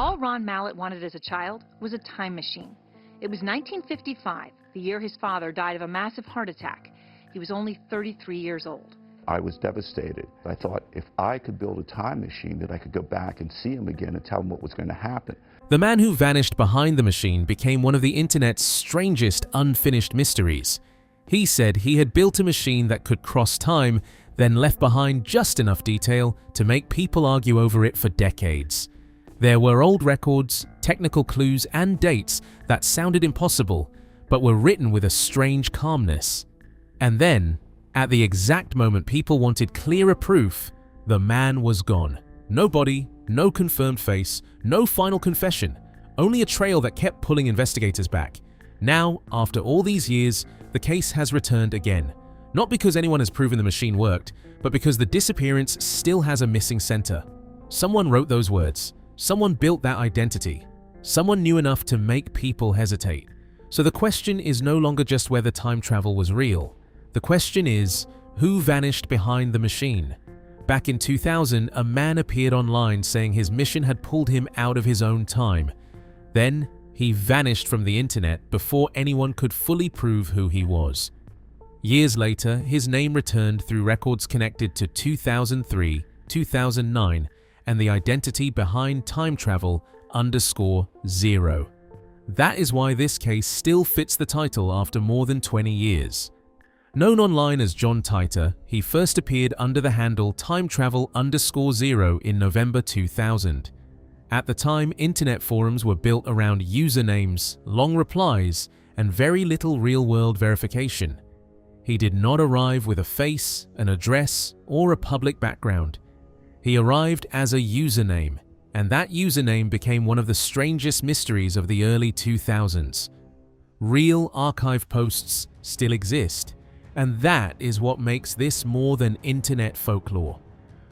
All Ron Mallett wanted as a child was a time machine. It was 1955, the year his father died of a massive heart attack. He was only 33 years old. I was devastated. I thought if I could build a time machine that I could go back and see him again and tell him what was going to happen. The man who vanished behind the machine became one of the internet's strangest unfinished mysteries. He said he had built a machine that could cross time, then left behind just enough detail to make people argue over it for decades. There were old records, technical clues, and dates that sounded impossible, but were written with a strange calmness. And then, at the exact moment people wanted clearer proof, the man was gone. No body, no confirmed face, no final confession, only a trail that kept pulling investigators back. Now, after all these years, the case has returned again. Not because anyone has proven the machine worked, but because the disappearance still has a missing center. Someone wrote those words. Someone built that identity. Someone knew enough to make people hesitate. So the question is no longer just whether time travel was real. The question is, who vanished behind the machine? Back in 2000, a man appeared online saying his mission had pulled him out of his own time. Then, he vanished from the internet before anyone could fully prove who he was. Years later, his name returned through records connected to 2003, 2009, and the identity behind time travel _0. That is why this case still fits the title after more than 20 years. Known online as John Titor, he first appeared under the handle time travel _0 in November 2000. At the time, internet forums were built around usernames, long replies, and very little real-world verification. He did not arrive with a face, an address, or a public background. He arrived as a username, and that username became one of the strangest mysteries of the early 2000s. Real archive posts still exist, and that is what makes this more than internet folklore.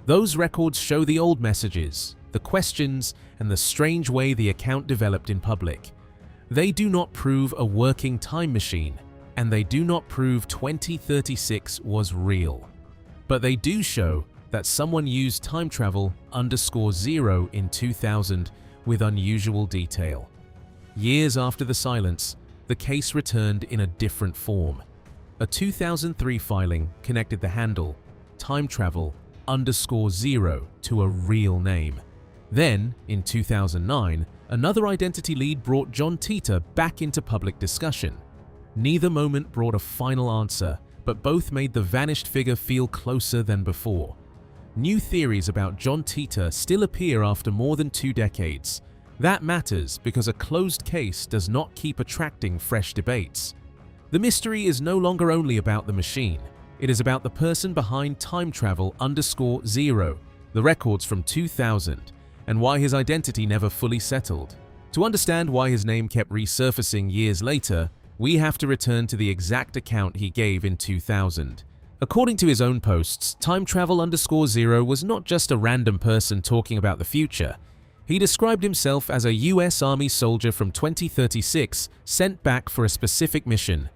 Those records show the old messages, the questions, and the strange way the account developed in public. They do not prove a working time machine, and they do not prove 2036 was real. But they do show that someone used time travel _0 in 2000 with unusual detail. Years after the silence, the case returned in a different form. A 2003 filing connected the handle time travel _0 to a real name. Then, in 2009, another identity lead brought John Titor back into public discussion. Neither moment brought a final answer, but both made the vanished figure feel closer than before. New theories about John Titor still appear after more than 2 decades. That matters because a closed case does not keep attracting fresh debates. The mystery is no longer only about the machine. It is about the person behind time travel _0, the records from 2000, and why his identity never fully settled. To understand why his name kept resurfacing years later, we have to return to the exact account he gave in 2000. According to his own posts, time travel _0 was not just a random person talking about the future. He described himself as a US Army soldier from 2036 sent back for a specific mission.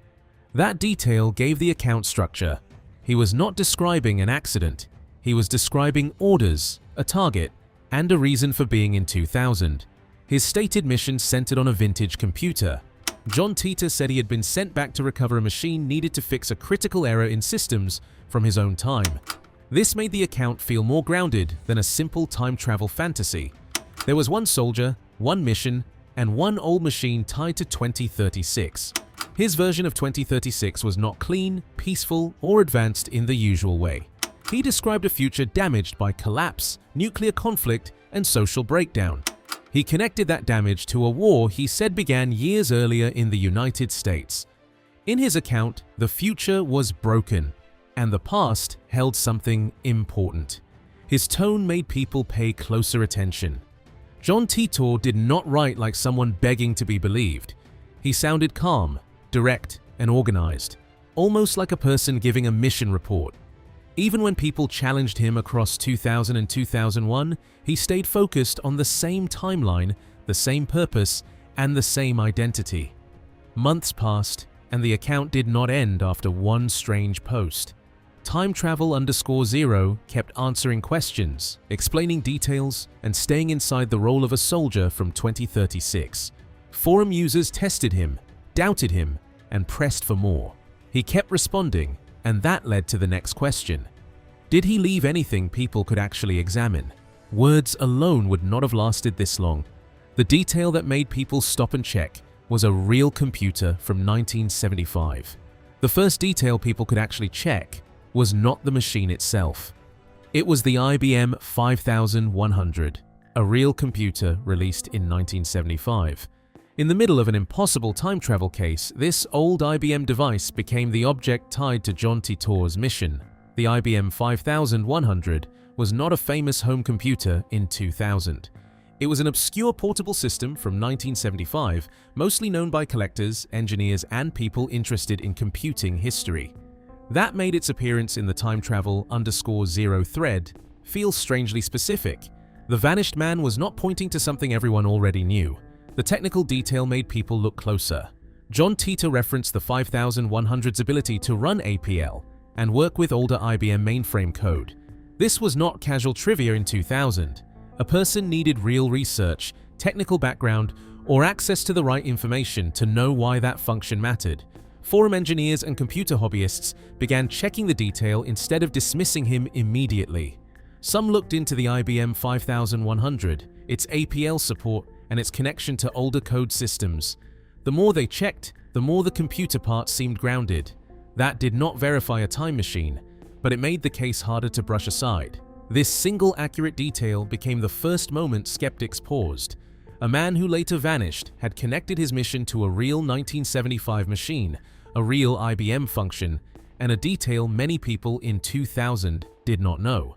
That detail gave the account structure. He was not describing an accident. He was describing orders, a target, and a reason for being in 2000. His stated mission centered on a vintage computer. John Titor said he had been sent back to recover a machine needed to fix a critical error in systems from his own time. This made the account feel more grounded than a simple time travel fantasy. There was one soldier, one mission, and one old machine tied to 2036. His version of 2036 was not clean, peaceful, or advanced in the usual way. He described a future damaged by collapse, nuclear conflict, and social breakdown. He connected that damage to a war he said began years earlier in the United States. In his account, the future was broken, and the past held something important. His tone made people pay closer attention. John Titor did not write like someone begging to be believed. He sounded calm, direct, and organized, almost like a person giving a mission report. Even when people challenged him across 2000 and 2001, he stayed focused on the same timeline, the same purpose, and the same identity. Months passed, and the account did not end after one strange post. Time-travel_0 kept answering questions, explaining details, and staying inside the role of a soldier from 2036. Forum users tested him, doubted him, and pressed for more. He kept responding, and that led to the next question. Did he leave anything people could actually examine? Words alone would not have lasted this long. The detail that made people stop and check was a real computer from 1975. The first detail people could actually check was not the machine itself. It was the IBM 5100, a real computer released in 1975. In the middle of an impossible time travel case, this old IBM device became the object tied to John Titor's mission. The IBM 5100 was not a famous home computer in 2000. It was an obscure portable system from 1975, mostly known by collectors, engineers, and people interested in computing history. That made its appearance in the time-travel_0 thread feel strangely specific. The vanished man was not pointing to something everyone already knew. The technical detail made people look closer. John Titor referenced the 5100's ability to run APL and work with older IBM mainframe code. This was not casual trivia in 2000. A person needed real research, technical background, or access to the right information to know why that function mattered. Forum engineers and computer hobbyists began checking the detail instead of dismissing him immediately. Some looked into the IBM 5100, its APL support, and its connection to older code systems. The more they checked, the more the computer part seemed grounded. That did not verify a time machine, but it made the case harder to brush aside. This single accurate detail became the first moment skeptics paused. A man who later vanished had connected his mission to a real 1975 machine, a real IBM function, and a detail many people in 2000 did not know.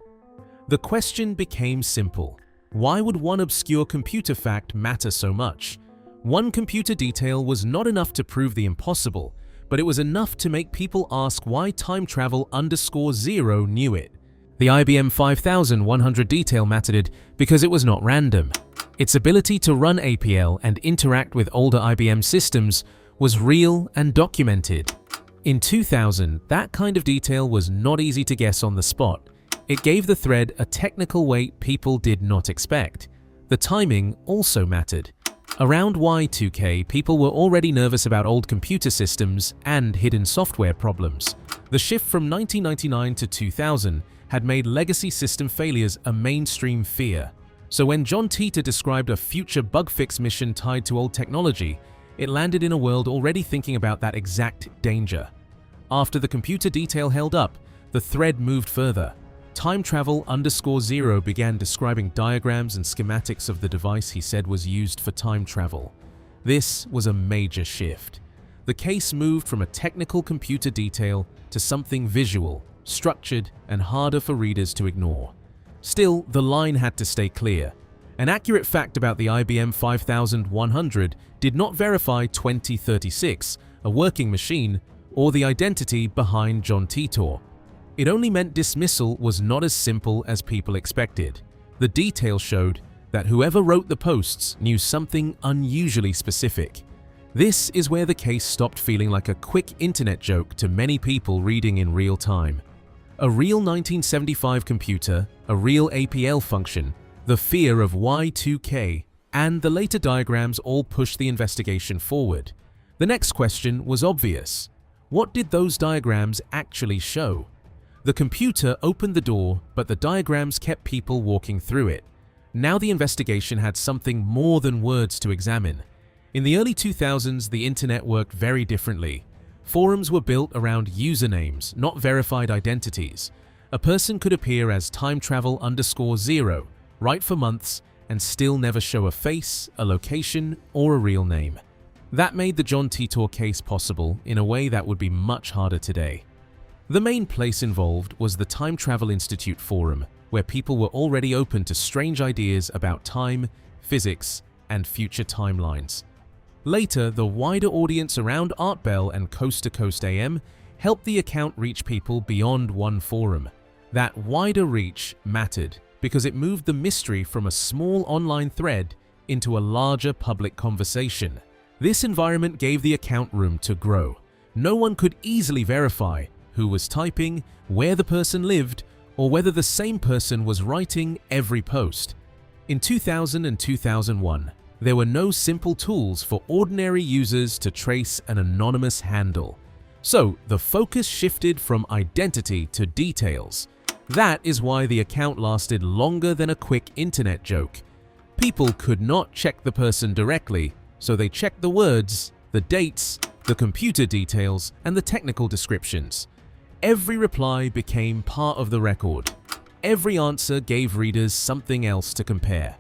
The question became simple. Why would one obscure computer fact matter so much? One computer detail was not enough to prove the impossible, but it was enough to make people ask why time-travel_0 knew it. The IBM 5100 detail mattered because it was not random. Its ability to run APL and interact with older IBM systems was real and documented. In 2000, that kind of detail was not easy to guess on the spot. It gave the thread a technical weight people did not expect. The timing also mattered. Around Y2K, people were already nervous about old computer systems and hidden software problems. The shift from 1999 to 2000 had made legacy system failures a mainstream fear. So when John Titor described a future bug fix mission tied to old technology, it landed in a world already thinking about that exact danger. After the computer detail held up, the thread moved further. Time-travel_0 began describing diagrams and schematics of the device he said was used for time travel. This was a major shift. The case moved from a technical computer detail to something visual, structured, and harder for readers to ignore. Still, the line had to stay clear. An accurate fact about the IBM 5100 did not verify 2036, a working machine, or the identity behind John Titor. It only meant dismissal was not as simple as people expected. The detail showed that whoever wrote the posts knew something unusually specific. This is where the case stopped feeling like a quick internet joke to many people reading in real time. A real 1975 computer, a real APL function, the fear of Y2K, and the later diagrams all pushed the investigation forward. The next question was obvious. What did those diagrams actually show? The computer opened the door, but the diagrams kept people walking through it. Now the investigation had something more than words to examine. In the early 2000s, the internet worked very differently. Forums were built around usernames, not verified identities. A person could appear as time-travel_0, write for months, and still never show a face, a location, or a real name. That made the John Titor case possible in a way that would be much harder today. The main place involved was the Time Travel Institute forum, where people were already open to strange ideas about time, physics, and future timelines. Later, the wider audience around Art Bell and Coast to Coast AM helped the account reach people beyond one forum. That wider reach mattered because it moved the mystery from a small online thread into a larger public conversation. This environment gave the account room to grow. No one could easily verify, who was typing, where the person lived, or whether the same person was writing every post. In 2000 and 2001, there were no simple tools for ordinary users to trace an anonymous handle. So the focus shifted from identity to details. That is why the account lasted longer than a quick internet joke. People could not check the person directly, so they checked the words, the dates, the computer details, and the technical descriptions. Every reply became part of the record. Every answer gave readers something else to compare.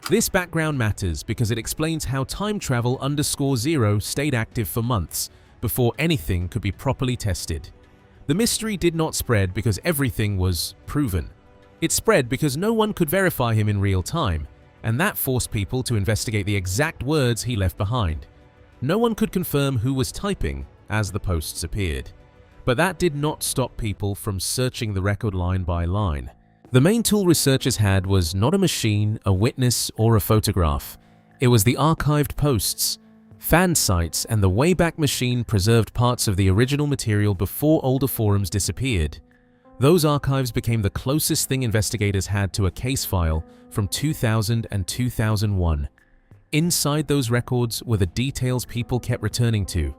This background matters because it explains how time travel _0 stayed active for months before anything could be properly tested. The mystery did not spread because everything was proven. It spread because no one could verify him in real time, and that forced people to investigate the exact words he left behind. No one could confirm who was typing as the posts appeared. But that did not stop people from searching the record line by line. The main tool researchers had was not a machine, a witness, or a photograph. It was the archived posts. Fan sites and the Wayback Machine preserved parts of the original material before older forums disappeared. Those archives became the closest thing investigators had to a case file from 2000 and 2001. Inside those records were the details people kept returning to.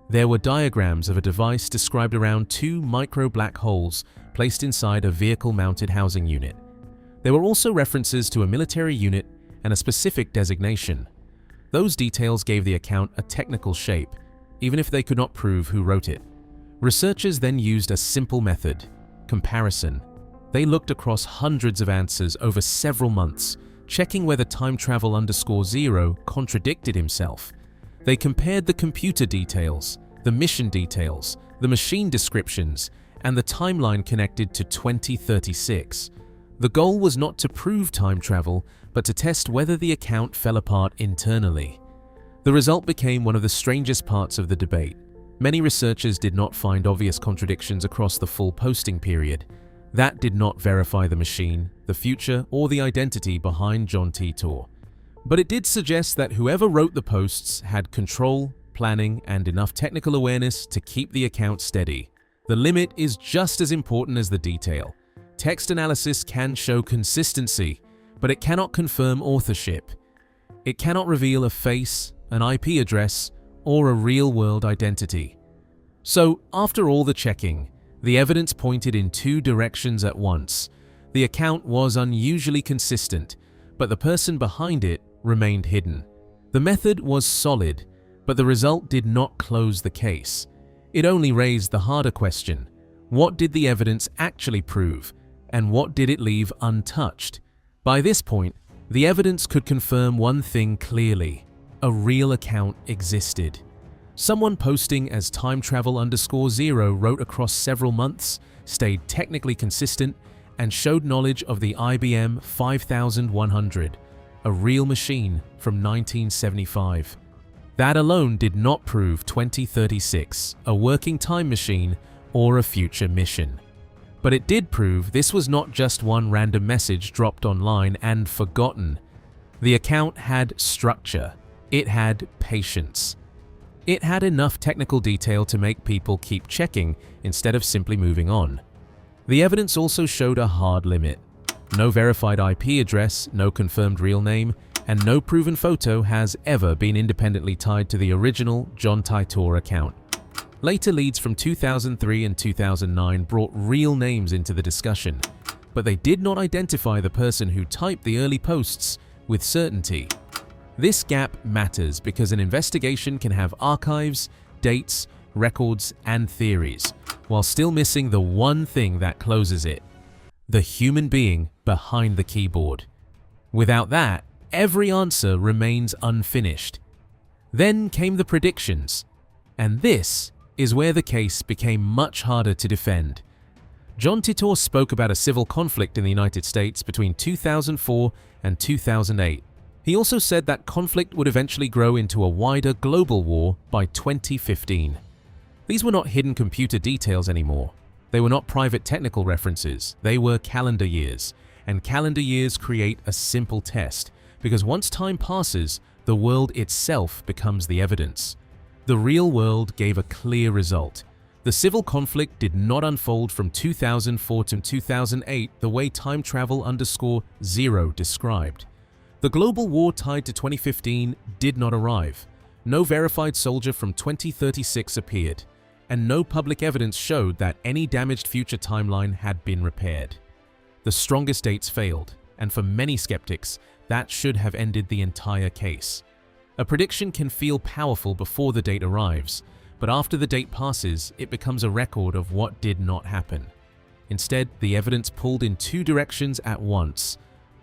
There were diagrams of a device described around 2 micro black holes placed inside a vehicle-mounted housing unit. There were also references to a military unit and a specific designation. Those details gave the account a technical shape, even if they could not prove who wrote it. Researchers then used a simple method: comparison. They looked across hundreds of answers over several months, checking whether time travel _0 contradicted himself. They compared the computer details, the mission details, the machine descriptions, and the timeline connected to 2036. The goal was not to prove time travel, but to test whether the account fell apart internally. The result became one of the strangest parts of the debate. Many researchers did not find obvious contradictions across the full posting period. That did not verify the machine, the future, or the identity behind John Titor. But it did suggest that whoever wrote the posts had control, planning, and enough technical awareness to keep the account steady. The limit is just as important as the detail. Text analysis can show consistency, but it cannot confirm authorship. It cannot reveal a face, an IP address, or a real-world identity. So, after all the checking, the evidence pointed in 2 directions at once. The account was unusually consistent, but the person behind it remained hidden. The method was solid, but the result did not close the case. It only raised the harder question: what did the evidence actually prove, and what did it leave untouched? By this point, the evidence could confirm one thing clearly: a real account existed. Someone posting as time travel _0 wrote across several months, stayed technically consistent, and showed knowledge of the IBM 5100, a real machine from 1975. That alone did not prove 2036, a working time machine, or a future mission. But it did prove this was not just one random message dropped online and forgotten. The account had structure. It had patience. It had enough technical detail to make people keep checking instead of simply moving on. The evidence also showed a hard limit. No verified IP address, no confirmed real name, and no proven photo has ever been independently tied to the original John Titor account. Later leads from 2003 and 2009 brought real names into the discussion, but they did not identify the person who typed the early posts with certainty. This gap matters because an investigation can have archives, dates, records, and theories, while still missing the one thing that closes it: the human being behind the keyboard. Without that, every answer remains unfinished. Then came the predictions, and this is where the case became much harder to defend. John Titor spoke about a civil conflict in the United States between 2004 and 2008. He also said that conflict would eventually grow into a wider global war by 2015. These were not hidden computer details anymore. They were not private technical references. They were calendar years, and calendar years create a simple test, because once time passes, the world itself becomes the evidence. The real world gave a clear result. The civil conflict did not unfold from 2004 to 2008 the way time_0 described. The global war tied to 2015 did not arrive. No verified soldier from 2036 appeared, and no public evidence showed that any damaged future timeline had been repaired. The strongest dates failed, and for many skeptics, that should have ended the entire case. A prediction can feel powerful before the date arrives, but after the date passes, it becomes a record of what did not happen. Instead, the evidence pulled in two directions at once.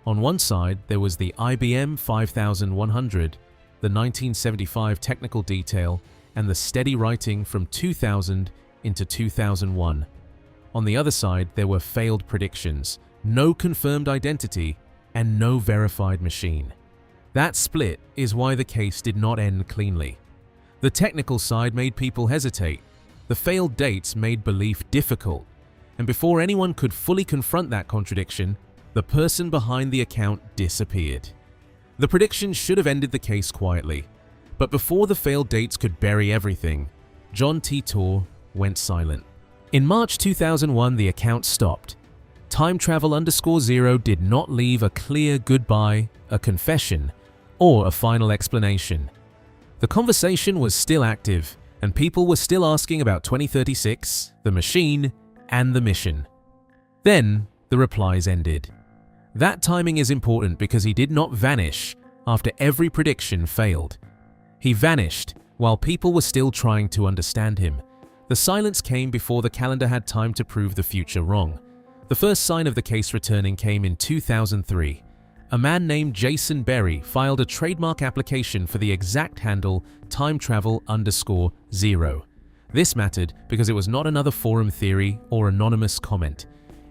On one side, there was the IBM 5100, the 1975 technical detail, and the steady writing from 2000 into 2001. On the other side, there were failed predictions, no confirmed identity, and no verified machine. That split is why the case did not end cleanly. The technical side made people hesitate. The failed dates made belief difficult. And before anyone could fully confront that contradiction, the person behind the account disappeared. The prediction should have ended the case quietly. But before the failed dates could bury everything, John Titor went silent. In March 2001, the account stopped. Time_0 did not leave a clear goodbye, a confession, or a final explanation. The conversation was still active, and people were still asking about 2036, the machine, and the mission. Then, the replies ended. That timing is important because he did not vanish after every prediction failed. He vanished while people were still trying to understand him. The silence came before the calendar had time to prove the future wrong. The first sign of the case returning came in 2003. A man named Jason Berry filed a trademark application for the exact handle time_0. This mattered because it was not another forum theory or anonymous comment.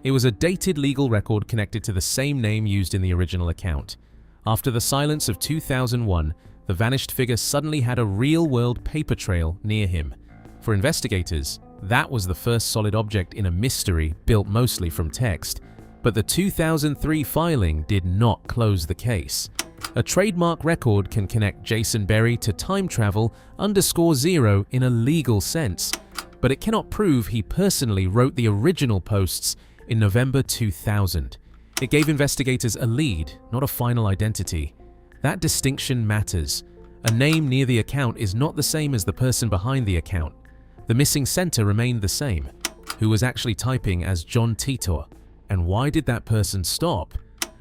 It was a dated legal record connected to the same name used in the original account. After the silence of 2001, the vanished figure suddenly had a real-world paper trail near him. For investigators, that was the first solid object in a mystery built mostly from text. But the 2003 filing did not close the case. A trademark record can connect Jason Berry to time_0 in a legal sense, but it cannot prove he personally wrote the original posts in November 2000. It gave investigators a lead, not a final identity. That distinction matters. A name near the account is not the same as the person behind the account. The missing center remained the same. Who was actually typing as John Titor? And why did that person stop?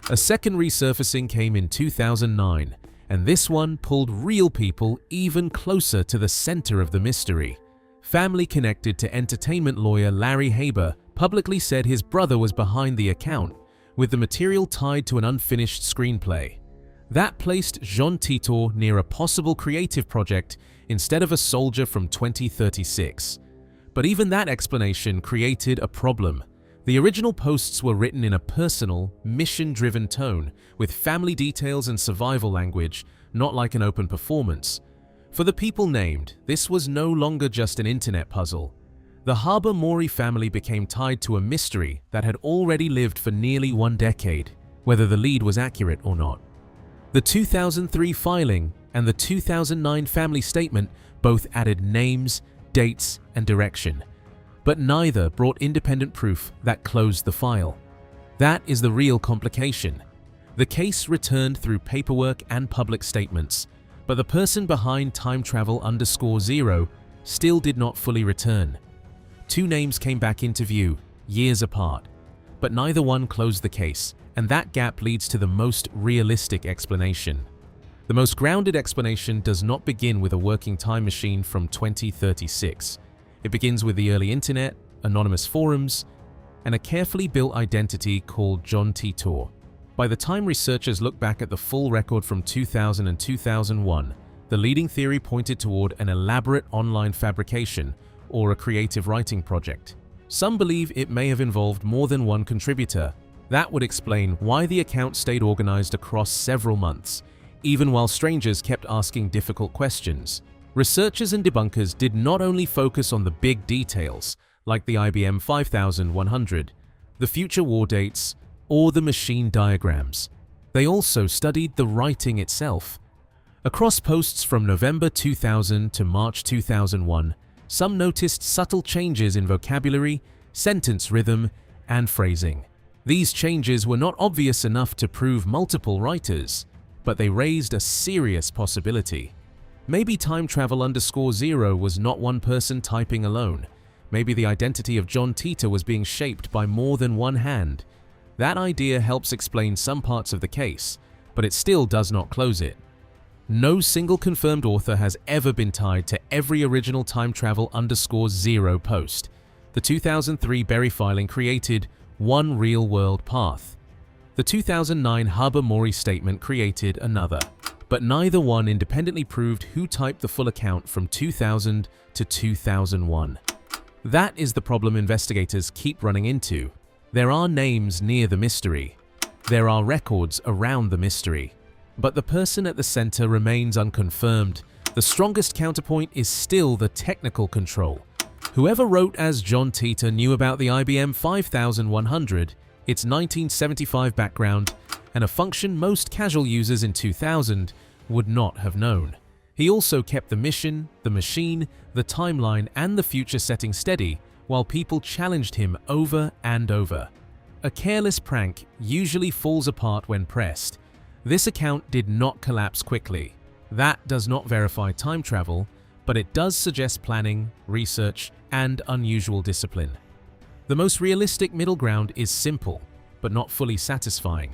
A second resurfacing came in 2009, and this one pulled real people even closer to the center of the mystery. Family connected to entertainment lawyer Larry Haber publicly said his brother was behind the account, with the material tied to an unfinished screenplay. That placed John Titor near a possible creative project instead of a soldier from 2036. But even that explanation created a problem. The original posts were written in a personal, mission-driven tone, with family details and survival language, not like an open performance. For the people named, this was no longer just an internet puzzle. The Harbour Mori family became tied to a mystery that had already lived for nearly 1 decade, whether the lead was accurate or not. The 2003 filing and the 2009 family statement both added names, dates, and direction. But neither brought independent proof that closed the file. That is the real complication. The case returned through paperwork and public statements, but the person behind time_0 still did not fully return. 2 names came back into view, years apart, but neither one closed the case, and that gap leads to the most realistic explanation. The most grounded explanation does not begin with a working time machine from 2036. It begins with the early internet, anonymous forums, and a carefully built identity called John Titor. By the time researchers look back at the full record from 2000 and 2001, the leading theory pointed toward an elaborate online fabrication or a creative writing project. Some believe it may have involved more than one contributor. That would explain why the account stayed organized across several months, even while strangers kept asking difficult questions. Researchers and debunkers did not only focus on the big details, like the IBM 5100, the future war dates, or the machine diagrams. They also studied the writing itself. Across posts from November 2000 to March 2001, some noticed subtle changes in vocabulary, sentence rhythm, and phrasing. These changes were not obvious enough to prove multiple writers, but they raised a serious possibility. Maybe time travel _0 was not one person typing alone. Maybe the identity of John Titor was being shaped by more than one hand. That idea helps explain some parts of the case, but it still does not close it. No single confirmed author has ever been tied to every original time travel _0 post. The 2003 Berry filing created one real-world path. The 2009 Haber-Mori statement created another, but neither one independently proved who typed the full account from 2000 to 2001. That is the problem investigators keep running into. There are names near the mystery. There are records around the mystery. But the person at the center remains unconfirmed. The strongest counterpoint is still the technical control. Whoever wrote as John Titor knew about the IBM 5100, its 1975 background, and a function most casual users in 2000 would not have known. He also kept the mission, the machine, the timeline, and the future setting steady while people challenged him over and over. A careless prank usually falls apart when pressed. This account did not collapse quickly. That does not verify time travel, but it does suggest planning, research, and unusual discipline. The most realistic middle ground is simple, but not fully satisfying.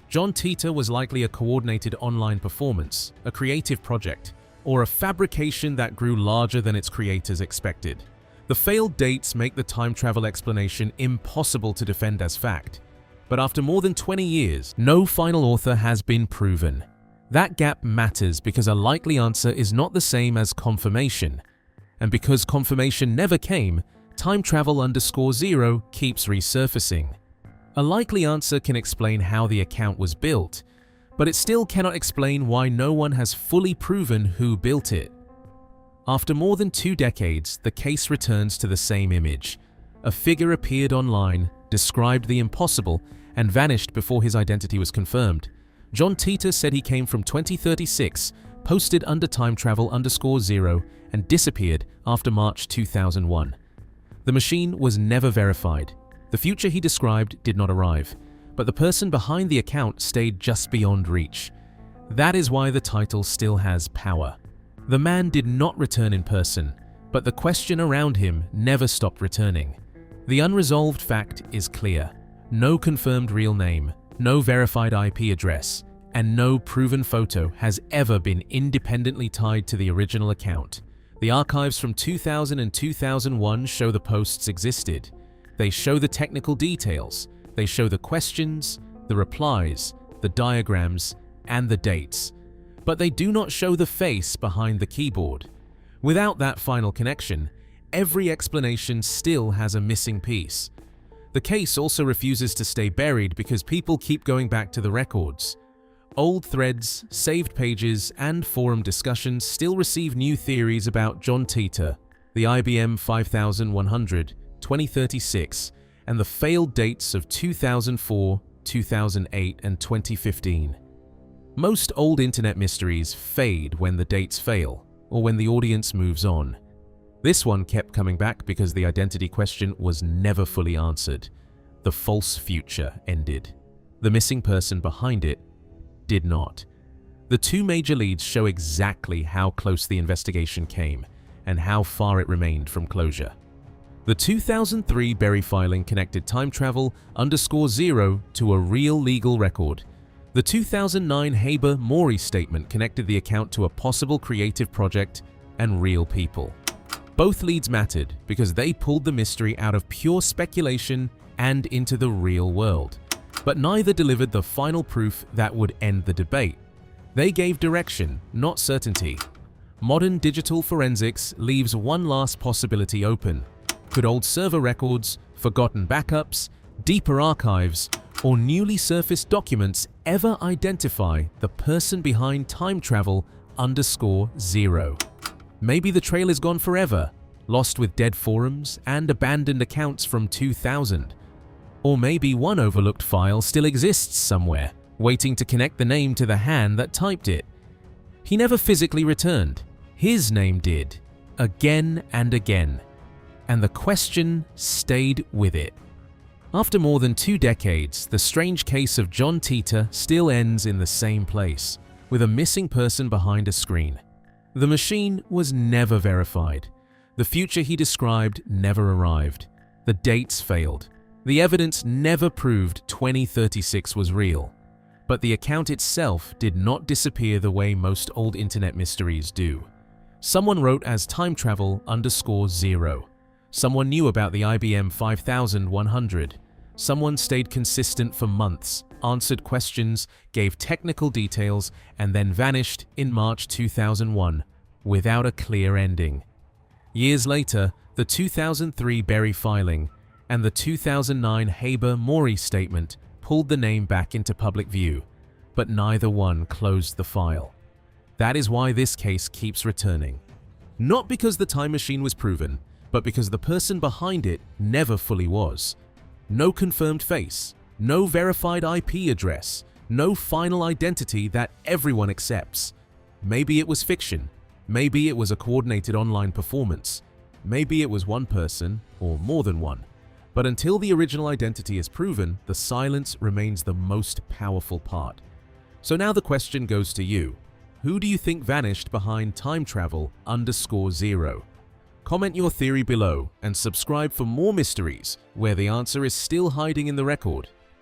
John Titor was likely a coordinated online performance, a creative project, or a fabrication that grew larger than its creators expected. The failed dates make the time travel explanation impossible to defend as fact. But after more than 20 years, no final author has been proven. That gap matters because a likely answer is not the same as confirmation. And because confirmation never came, time travel _0 keeps resurfacing. A likely answer can explain how the account was built, but it still cannot explain why no one has fully proven who built it. After more than 2 decades, the case returns to the same image. A figure appeared online, described the impossible, and vanished before his identity was confirmed. John Titor said he came from 2036, posted under time travel _0, and disappeared after March 2001. The machine was never verified. The future he described did not arrive, but the person behind the account stayed just beyond reach. That is why the title still has power. The man did not return in person, but the question around him never stopped returning. The unresolved fact is clear. No confirmed real name, no verified IP address, and no proven photo has ever been independently tied to the original account. The archives from 2000 and 2001 show the posts existed. They show the technical details. They show the questions, the replies, the diagrams, and the dates. But they do not show the face behind the keyboard. Without that final connection, every explanation still has a missing piece. The case also refuses to stay buried because people keep going back to the records. Old threads, saved pages, and forum discussions still receive new theories about John Titor, the IBM 5100, 2036, and the failed dates of 2004, 2008, and 2015. Most old internet mysteries fade when the dates fail, or when the audience moves on. This one kept coming back because the identity question was never fully answered. The false future ended. The missing person behind it did not. The 2 major leads show exactly how close the investigation came and how far it remained from closure. The 2003 Berry filing connected time travel _0 to a real legal record. The 2009 Haber-Mori statement connected the account to a possible creative project and real people. Both leads mattered because they pulled the mystery out of pure speculation and into the real world. But neither delivered the final proof that would end the debate. They gave direction, not certainty. Modern digital forensics leaves one last possibility open. Could old server records, forgotten backups, deeper archives, or newly surfaced documents ever identify the person behind time travel _0? Maybe the trail is gone forever, lost with dead forums and abandoned accounts from 2000. Or maybe one overlooked file still exists somewhere, waiting to connect the name to the hand that typed it. He never physically returned. His name did. again and again, and the question stayed with it. After more than 2 decades, the strange case of John Titor still ends in the same place, with a missing person behind a screen. The machine was never verified. The future he described never arrived. The dates failed. The evidence never proved 2036 was real. But the account itself did not disappear the way most old internet mysteries do. Someone wrote as time travel _0. Someone knew about the IBM 5100. Someone stayed consistent for months, answered questions, gave technical details, and then vanished in March 2001 without a clear ending. Years later, the 2003 Berry filing and the 2009 Haber-Maury statement pulled the name back into public view, but neither one closed the file. That is why this case keeps returning. Not because the time machine was proven, but because the person behind it never fully was. No confirmed face, no verified IP address, no final identity that everyone accepts. Maybe it was fiction, maybe it was a coordinated online performance, maybe it was one person or more than one. But until the original identity is proven, the silence remains the most powerful part. So now the question goes to you. Who do you think vanished behind time travel _0? Comment your theory below and subscribe for more mysteries where the answer is still hiding in the record.